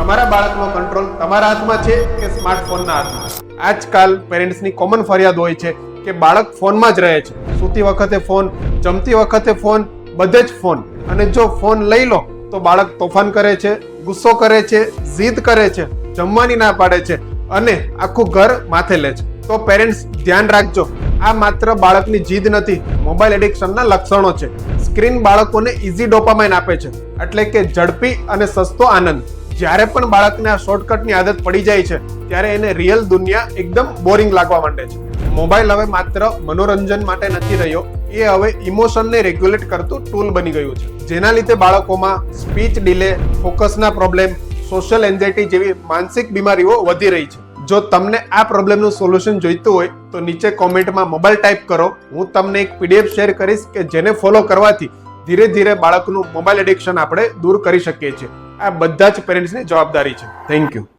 તમારા બાળકનો કંટ્રોલ તમારા હાથમાં છે કે સ્માર્ટફોનના હાથમાં? આજકાલ પેરેન્ટ્સની કોમન ફરિયાદ હોય છે કે બાળક ફોનમાં જ રહે છે, સૂતી વખતે ફોન, જમતી વખતે ફોન, બધે જ ફોન. અને જો ફોન લઈ લો તો બાળક તોફાન કરે છે, ગુસ્સો કરે છે, જીદ કરે છે, જમવાની ના પાડે છે અને આખું ઘર માથે લે છે. તો પેરેન્ટ્સ ધ્યાન રાખજો, આ માત્ર બાળકની જીદ નથી, મોબાઈલ એડિક્શનના લક્ષણો છે. સ્ક્રીન બાળકોને ઇઝી ડોપામાઇન આપે છે, એટલે કે ઝડપી અને સસ્તો આનંદ. જ્યારે પણ બાળકને આ શોર્ટકટની આદત પડી જાય છે ત્યારે એને રિયલ દુનિયા એકદમ બોરિંગ લાગવા માંડે છે. મોબાઈલ હવે માત્ર મનોરંજન માટે નથી રહ્યો, એ હવે ઇમોશનને રેગ્યુલેટ કરતું ટૂલ બની ગયું છે, જેના લીધે બાળકોમાં સ્પીચ ડિલે, ફોકસના પ્રોબ્લેમ, સોશિયલ એન્ઝાઇટી જેવી માનસિક બીમારીઓ વધી રહી છે. જો તમને આ પ્રોબ્લેમનું સોલ્યુશન જોઈતું હોય તો નીચે કોમેન્ટમાં મોબાઈલ ટાઈપ કરો, હું તમને એક PDF શેર કરીશ કે જેને ફોલો કરવાથી ધીરે ધીરે બાળકનું મોબાઈલ એડિક્શન આપણે દૂર કરી શકીએ છીએ. આ બધા જ પેરેન્ટ્સની જવાબદારી છે. Thank you.